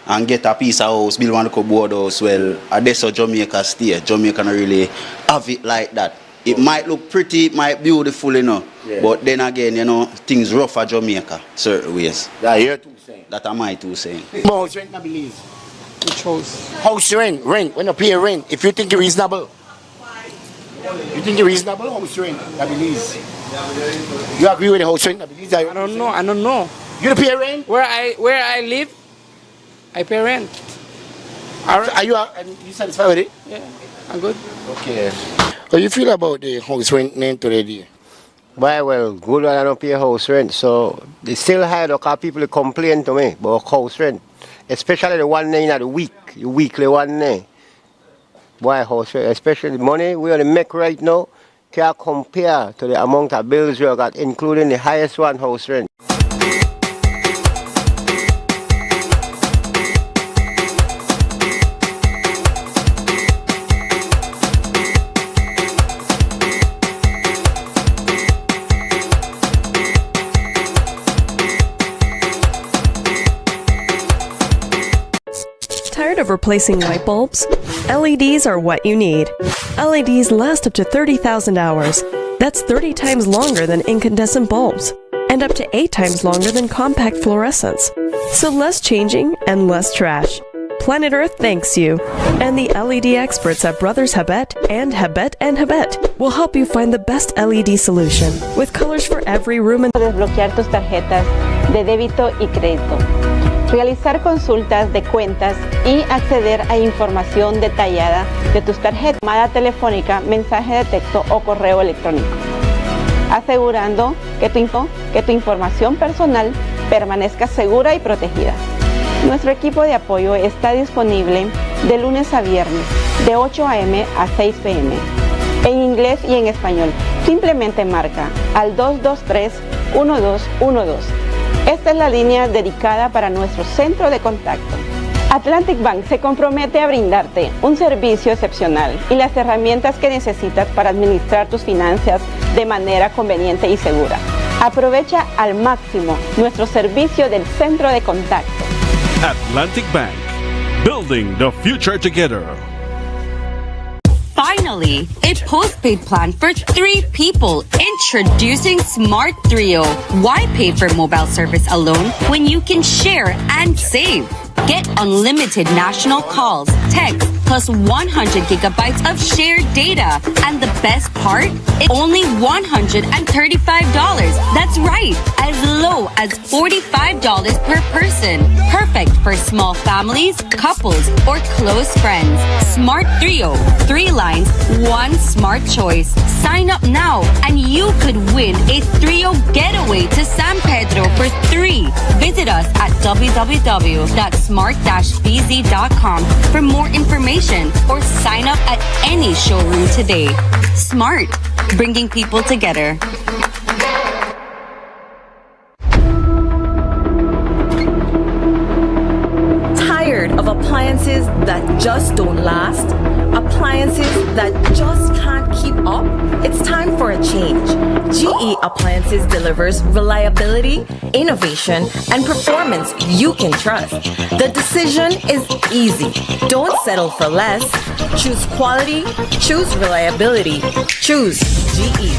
and get a piece of house, build one little board house, well, that's how Jamaica stay. Jamaica don't really have it like that. It might look pretty, it might be beautiful, you know. Yeah. But then again, you know, things rough for Jamaica, certain ways. That you're too saying. That am I too saying. House rent, I believe. Which house? House rent. When you pay rent, if you think it's reasonable. You think it's reasonable, house rent, I believe. You agree with the house rent, I believe? I don't know. You don't pay rent? Where I live, I pay rent. Are you satisfied with it? Yeah, I'm good. Okay. How you feel about the house rent name today? Well, good when I don't pay house rent, so they still high because people complain to me about house rent. Especially the one day in the week, the weekly one day. Why house rent? Especially the money we only make right now can't compare to the amount of bills we got, including the highest one, house rent. Tired of replacing light bulbs? LEDs are what you need. LEDs last up to 30,000 hours. That's 30 times longer than incandescent bulbs, and up to 8 times longer than compact fluorescents. So less changing and less trash. Planet Earth thanks you. And the LED experts at Brothers Habet and Habet will help you find the best LED solution with colors for every room and desbloquear tus tarjetas de débito y crédito, realizar consultas de cuentas y acceder a información detallada de tus tarjetas, llamada telefónica, mensaje de texto o correo electrónico, asegurando que tu información personal permanezca segura y protegida. Nuestro equipo de apoyo está disponible de lunes a viernes, de 8 a.m. a 6 p.m. en inglés y en español. Simplemente marca al 223-1212. Esta es la línea dedicada para nuestro centro de contacto. Atlantic Bank se compromete a brindarte un servicio excepcional y las herramientas que necesitas para administrar tus finanzas de manera conveniente y segura. Aprovecha al máximo nuestro servicio del centro de contacto. Atlantic Bank, building the future together. Finally, a postpaid plan for 3 people. Introducing Smart Trio. Why pay for mobile service alone when you can share and save? Get unlimited national calls, text, plus 100 gigabytes of shared data. And the best part? It's only $135. That's right, as low as $45 per person. Perfect for small families, couples, or close friends. Smart Trio. 3 lines, 1 smart choice. Sign up now and you could win a Trio getaway to San Pedro for 3. Visit us at www.smart-bz.com for more information or sign up at any showroom today. Smart, bringing people together. Tired of appliances that just don't last? Appliances that just can't keep up? It's time for a change. GE Appliances delivers reliability, innovation, and performance you can trust. The decision is easy. Don't settle for less. Choose quality. Choose reliability. Choose GE.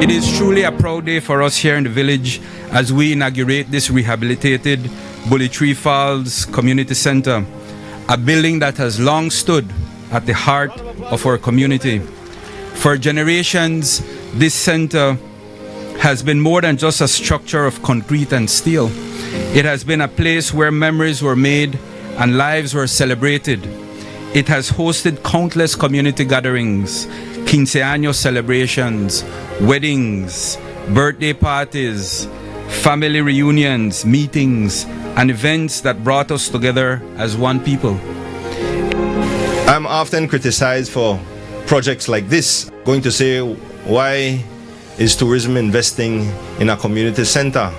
It is truly a proud day for us here in the village as we inaugurate this rehabilitated Bully Tree Falls Community Center, a building that has long stood at the heart of our community. For generations, this center has been more than just a structure of concrete and steel. It has been a place where memories were made and lives were celebrated. It has hosted countless community gatherings, quinceaños celebrations, weddings, birthday parties, family reunions, meetings, and events that brought us together as one people. I'm often criticized for projects like this, going to say, why is tourism investing in a community center?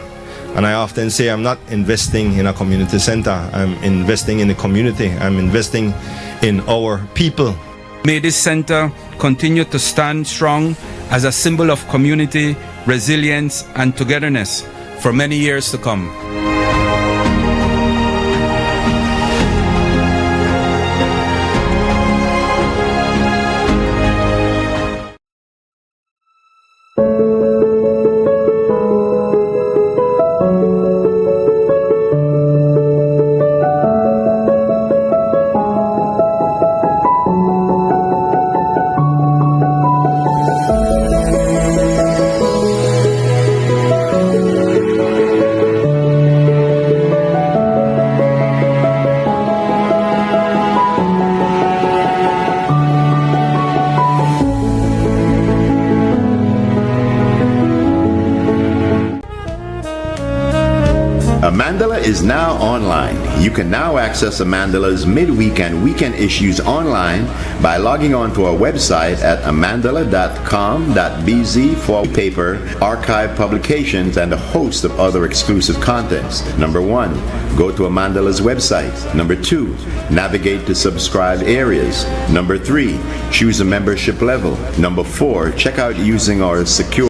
And I often say I'm not investing in a community center, I'm investing in the community, I'm investing in our people. May this center continue to stand strong as a symbol of community, resilience, and togetherness for many years to come. Amandala is now online. You can now access Amandala's midweek and weekend issues online by logging on to our website at amandala.com.bz for paper, archive publications, and a host of other exclusive contents. Number 1, go to Amandala's website. Number 2, navigate to subscribed areas. Number 3, choose a membership level. Number 4, check out using our secure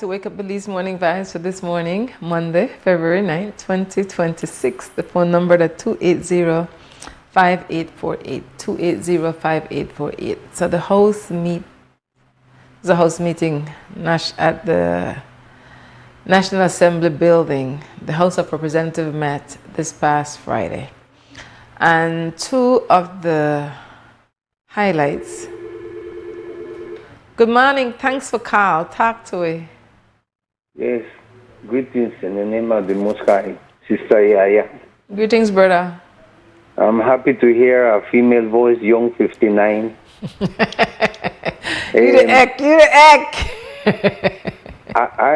Wake Up Belize Morning Vibes for this morning, Monday, February 9th, 2026. The phone number is 280-5848, 280-5848. So the house meeting at the National Assembly building. The House of Representatives met this past Friday. And two of the highlights. Good morning, thanks for call. Talk to me. Yes, greetings in the name of the Most High, Sister YaYa. Greetings, brother. I'm happy to hear a female voice, Young 59. You the egg.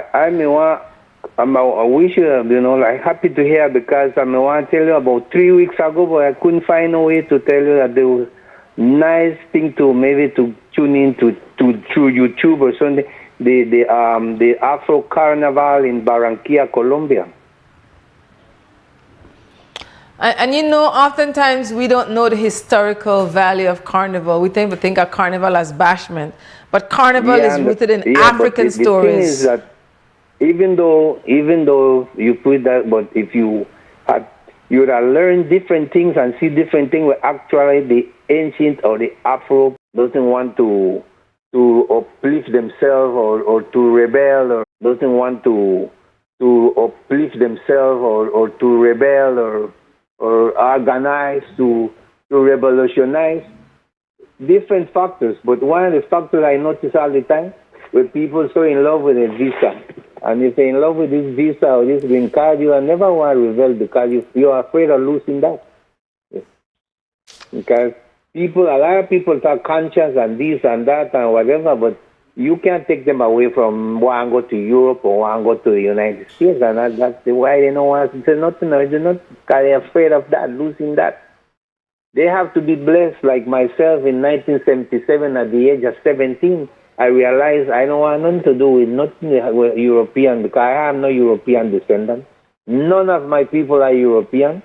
I wish you, like happy to hear because I want to tell you about 3 weeks ago, but I couldn't find a way to tell you that there was nice thing to maybe to tune in to through YouTube or something. The Afro Carnival in Barranquilla, Colombia. And you know, oftentimes we don't know the historical value of carnival. We think of carnival as bashment, but carnival is rooted in African stories. The thing is that even though you put that, but if you would have learned different things and see different things, where actually the ancient or the Afro doesn't want to uplift themselves or to rebel or doesn't want to uplift themselves or to rebel or organize to revolutionize. Different factors, but one of the factors I notice all the time, when people so in love with a visa, and if they're in love with this visa or this green card, you never want to rebel because you are afraid of losing that. Yes. Because a lot of people talk conscience and this and that and whatever, but you can't take them away from want to go to Europe or want to go to the United States, and that's why they don't want to say nothing. They're not because they're afraid of that, losing that. They have to be blessed. Like myself in 1977, at the age of 17, I realized I don't want nothing to do with nothing with European because I am no European descendant. None of my people are European.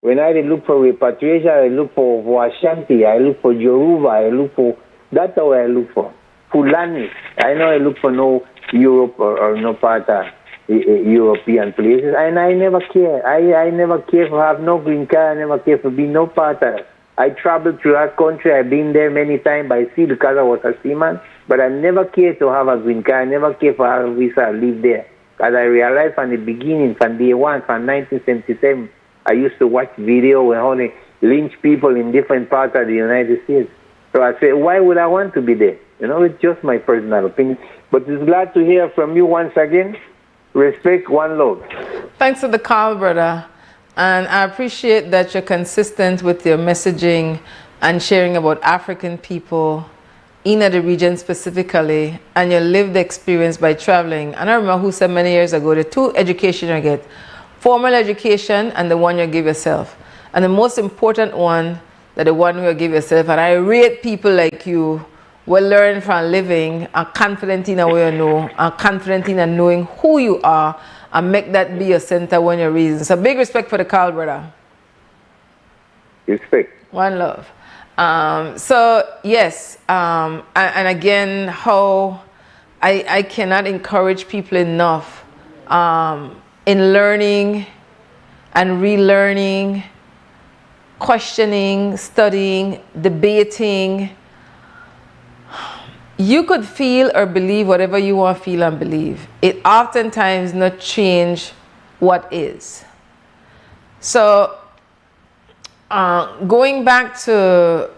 When I look for repatriation, I look for Ashanti, I look for Yoruba, I look for, that's how I look for. Fulani. I know I look for no Europe or no part of European places, and I never care. I never care for have no green card. I never care for being no part of it. I traveled through that country. I've been there many times by sea because I was a seaman, but I never care to have a green card. I never care for have a visa and live there. Because I realized from the beginning, from day one, from 1977, I used to watch video where how they lynch people in different parts of the United States. So I said, why would I want to be there? You know, it's just my personal opinion. But it's glad to hear from you once again. Respect, one love. Thanks for the call, brother. And I appreciate that you're consistent with your messaging and sharing about African people in the region specifically and your lived experience by traveling. And I remember who said many years ago, the two education you get, formal education and the one you give yourself. And the most important one, that the one you give yourself. And I rate people like you will learn from living, are confident in what you know, are confident in knowing who you are, and make that be your center when you're reason. So big respect for the call, brother. Respect. One love. So yes, and again, how I cannot encourage people enough in learning and relearning, questioning, studying, debating. You could feel or believe whatever you want to feel and believe. It oftentimes not change what is. So going back to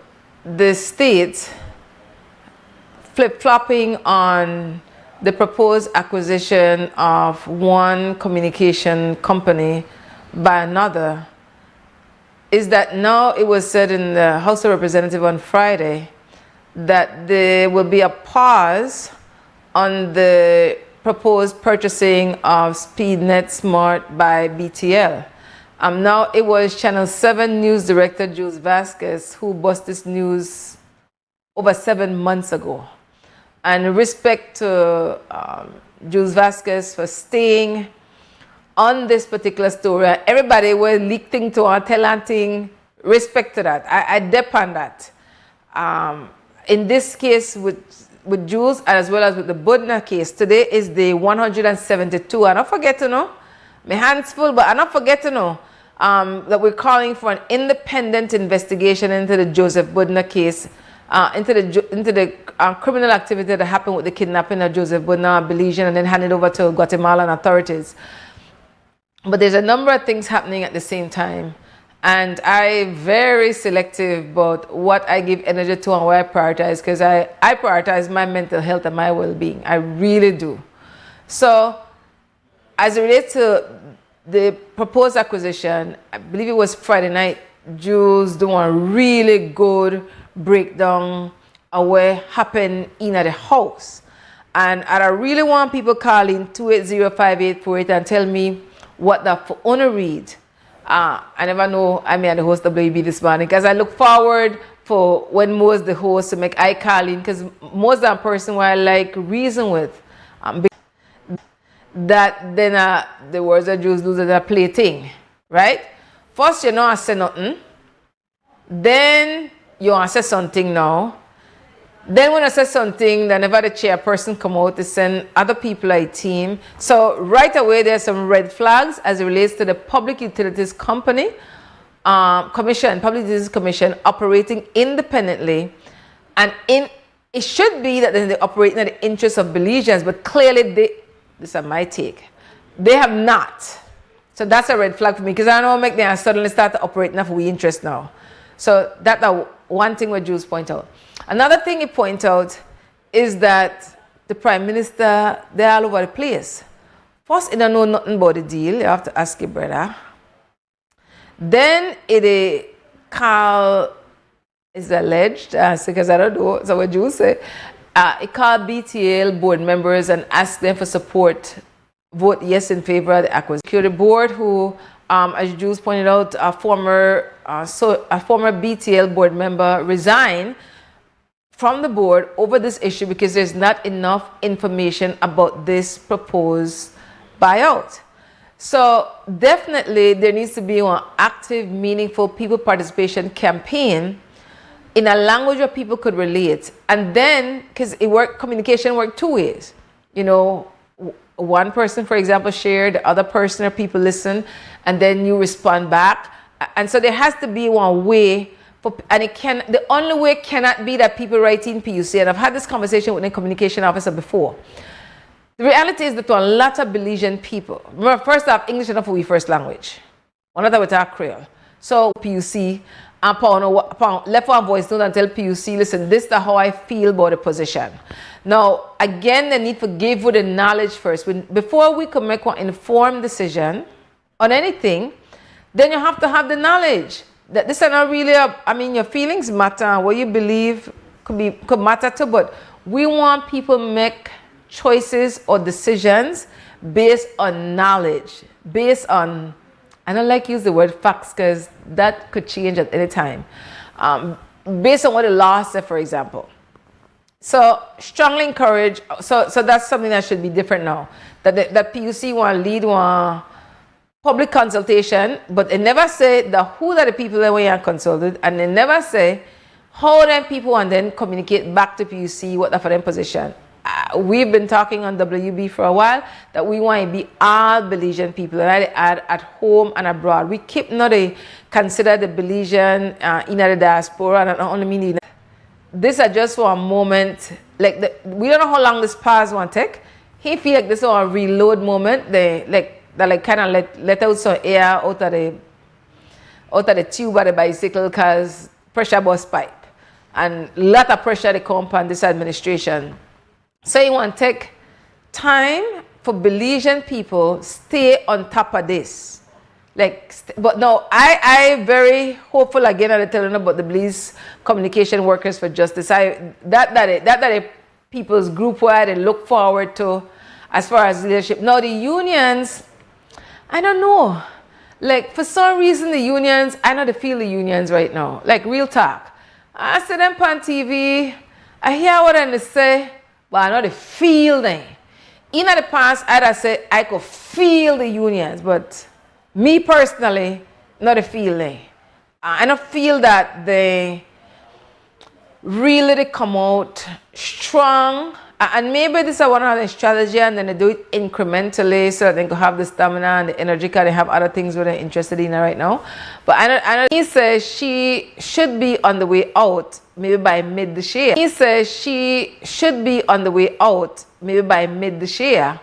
the States, flip-flopping on the proposed acquisition of one communication company by another, is that now it was said in the House of Representatives on Friday that there will be a pause on the proposed purchasing of SpeedNet Smart by BTL. Now it was Channel 7 News Director Jules Vasquez who bust this news over 7 months ago. And respect to Jules Vasquez for staying on this particular story. Everybody was leaking to our telling, respect to that. I depend on that. In this case with Jules as well as with the Budna case, today is day 172. I don't forget to know, my hands full, but I don't forget to know that we're calling for an independent investigation into the Joseph Budna case, into the criminal activity that happened with the kidnapping of Joseph Budna, Belizean, and then handed over to Guatemalan authorities. But there's a number of things happening at the same time. And I'm very selective about what I give energy to and what I prioritize, because I prioritize my mental health and my well-being. I really do. So as it relates to the proposed acquisition, I believe it was Friday night, Jules doing a really good breakdown of what happened in the house. And I really want people calling 280-5848 and tell me what the for owner read. I never know I'm the host of WB this morning, because I look forward for when Mo's the host to make I call in, because Mo's that person where I like reason with. That then the words of Jews lose a play thing, right? First you know I say nothing, then you want to say something now. Then when I say something, whenever the chairperson come out to send other people like a team. So right away there's some red flags as it relates to the Public Utilities Company Commission, Public Utilities Commission operating independently and in it should be that they operate in the interest of Belizeans, but clearly this is my take, they have not. So that's a red flag for me, because I don't want to make them suddenly start to operate enough we interest now. So that's one thing what Jules point out. Another thing he point out is that the Prime Minister, they're all over the place. First, he don't know nothing about the deal. You have to ask your brother. Then it is alleged, because I don't know, so what Jules say, it called BTL board members and asked them for support, vote yes in favor of the acquisition. The board who, as Jules pointed out, a former BTL board member resigned from the board over this issue because there's not enough information about this proposed buyout. So definitely there needs to be an active, meaningful people participation campaign in a language where people could relate. And then, because communication worked two ways. You know, one person, for example, shared, the other person or people listen, and then you respond back. And so there has to be one way, the only way cannot be that people write in PUC. And I've had this conversation with a communication officer before. The reality is that to a lot of Belizean people, remember, first off, English is not for we first language. One of them with our Creole. So PUC, and left one voice note and tell PUC, listen, this is how I feel about the position. Now, again, the need for give with the knowledge first. Before we can make one informed decision on anything, then you have to have the knowledge. That this is not really, your feelings matter, what you believe could matter too, but we want people to make choices or decisions based on knowledge, based on, I don't like to use the word facts because that could change at any time, based on what the law said, for example. So strongly encourage, so that's something that should be different now, that PUC want to lead one public consultation, but they never say who are the people that we are consulted, and they never say how them people and then communicate back to PUC what for them position. We've been talking on WB for a while that we want to be all Belizean people, and at home and abroad. We keep not consider the Belizean in the diaspora, and I don't only mean this is just for a moment. Like we don't know how long this pause will take. He feel like this is a reload moment. They kind of let out some air out of the tube of the bicycle because pressure bust pipe, and a lot of pressure they come upon this administration. So you want to take time for Belizean people stay on top of this. But no, I very hopeful again. I'm telling about the Belize Communication Workers for Justice. That people's group where they look forward to as far as leadership. Now the unions, I don't know. For some reason the unions, I know they feel the unions right now. Real talk. I see them on TV. I hear what they say. But I know they feel them. In the past, I'd say I could feel the unions, but me personally, not a feel them. I don't feel that they really come out strong. And maybe this is one of the strategy, and then they do it incrementally so that they can have the stamina and the energy because they have other things that they're interested in right now. But I know he says she should be on the way out maybe by mid this year. He says she should be on the way out maybe by mid this year.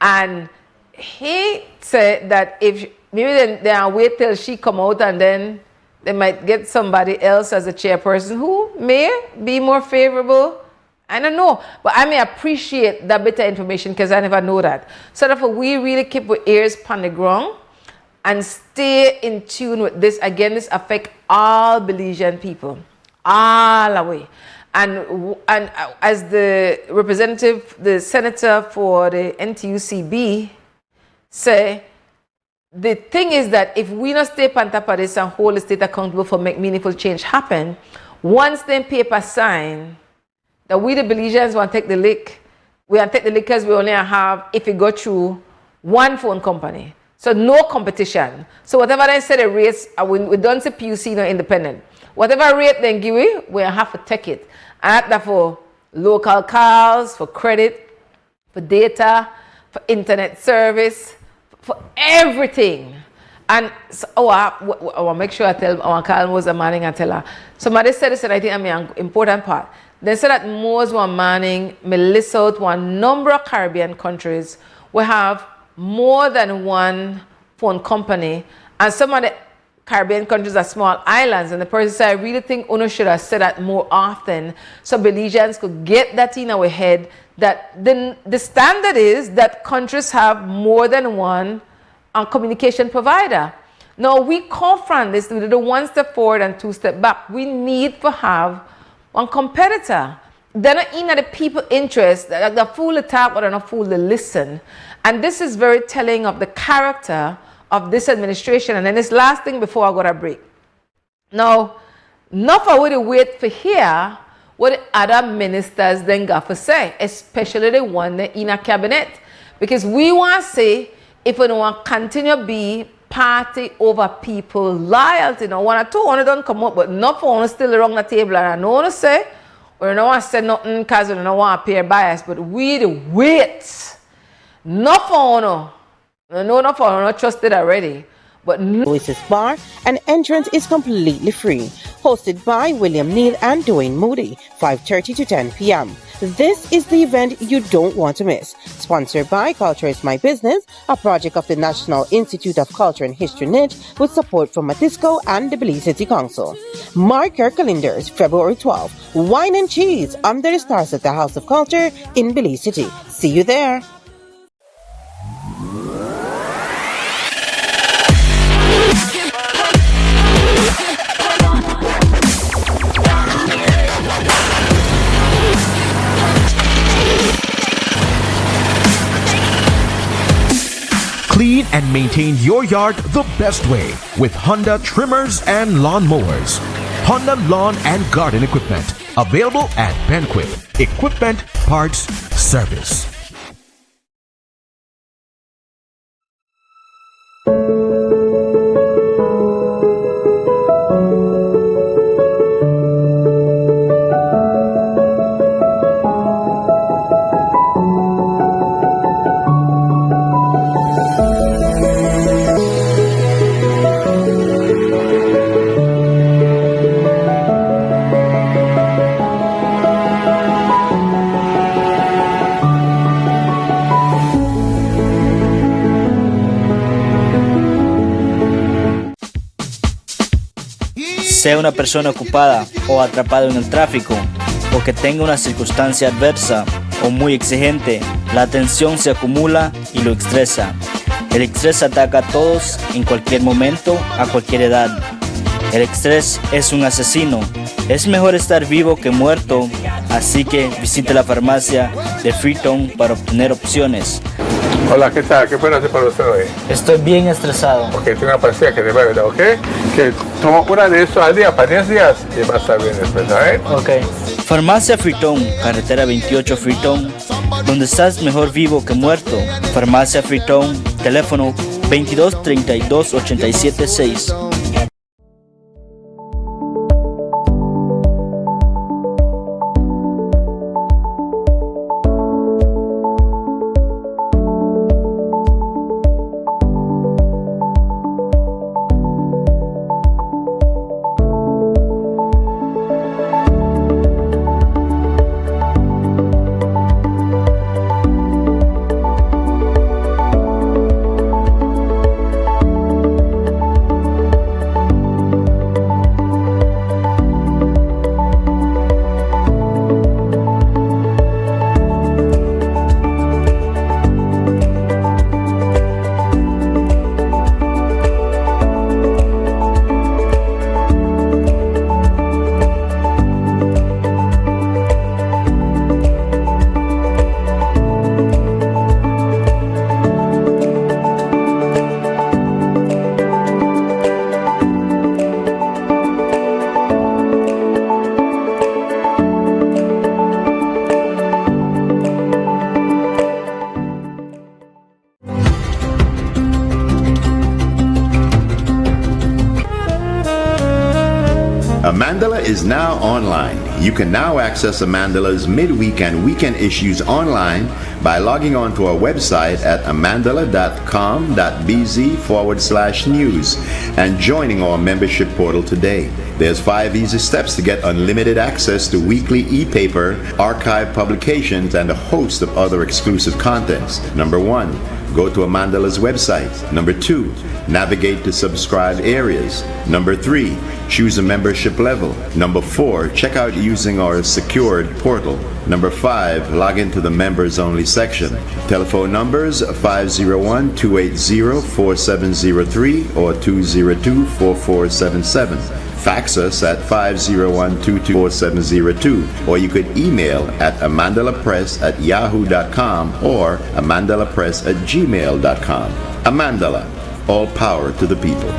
And he said that if maybe they wait till she come out and then they might get somebody else as a chairperson who may be more favorable. I don't know, but I may appreciate that better information because I never know that. So therefore, we really keep our ears on the ground and stay in tune with this. Again, this affects all Belizean people, all the way. And as the representative, the senator for the NTUCB say, the thing is that if we not stay on top of this and hold the state accountable for make meaningful change happen, once them paper sign, that we the Belizeans want to take the lick. We want to take the lick because we only have, if it go through, one phone company. So no competition. So whatever they say the rates, we don't say PUC, no independent. Whatever rate they give we have to take it. And that's for local calls, for credit, for data, for internet service, for everything. And so, I want to make sure I tell, I want to call Moses Marin and tell her. Somebody said this, and I think I mean an important part. They say that Moors were manning, me list out one number of Caribbean countries. We have more than one phone company, and some of the Caribbean countries are small islands, and the person said, I really think UNO should have said that more often so Belizeans could get that in our head, that the standard is that countries have more than one communication provider. Now, we come from this, we did a one step forward and two step back. We need to have one competitor. They're not in at the people interest, they're fool to talk, but they're not fool to listen. And this is very telling of the character of this administration. And then this last thing before I go to break. Now, not for what they wait for here, what the other ministers then got to say, especially the one in a cabinet. Because we want to say, if we don't want to continue to be party over people, loyalty, one or two, one don't come up, but not for one still around the table. And I don't want to say, or I don't want to say nothing because we don't want to appear biased, but we the wait. Not for one. No, not for one, not trusted already. But Oasis Bar, and entrance is completely free. Hosted by William Neal and Dwayne Moody, 5:30 to 10 p.m. This is the event you don't want to miss. Sponsored by Culture is My Business, a project of the National Institute of Culture and History NIT, with support from Matisco and the Belize City Council. Mark your calendars, February 12th. Wine and cheese under the stars at the House of Culture in Belize City. See you there. Clean and maintain your yard the best way with Honda trimmers and lawn mowers. Honda Lawn and Garden Equipment. Available at Benquip. Equipment, parts, service. Sea una persona ocupada o atrapada en el tráfico, o que tenga una circunstancia adversa o muy exigente, la tensión se acumula y lo estresa. El estrés ataca a todos en cualquier momento, a cualquier edad. El estrés es un asesino. Es mejor estar vivo que muerto, así que visite la farmacia de Freetown para obtener opciones. Hola, ¿qué tal? ¿Qué puedo hacer para usted hoy? Estoy bien estresado. Ok, tengo una pastilla que te va a ayudar, ¿ok? Que toma una de eso al día para 10 días y va a estar bien después, ¿sabes? Ok. Farmacia Freetown, carretera 28 Freetown, donde estás mejor vivo que muerto. Farmacia Freetown, teléfono 22 32 87 6. is now online. You can now access Amandala's midweek and weekend issues online by logging on to our website at amandala.com.bz/news and joining our membership portal today. There's 5 easy steps to get unlimited access to weekly e-paper, archive publications, and a host of other exclusive contents. Number 1, go to Amandala's website. Number 2, navigate to subscribe areas. Number 3, choose a membership level. Number 4, check out using our secured portal. Number 5, log into the members only section. Telephone numbers 501-280-4703 or 202-4477. Fax us at 501-224-4702, or you could email at amandalapress@yahoo.com or amandalapress@gmail.com. Amandala, all power to the people.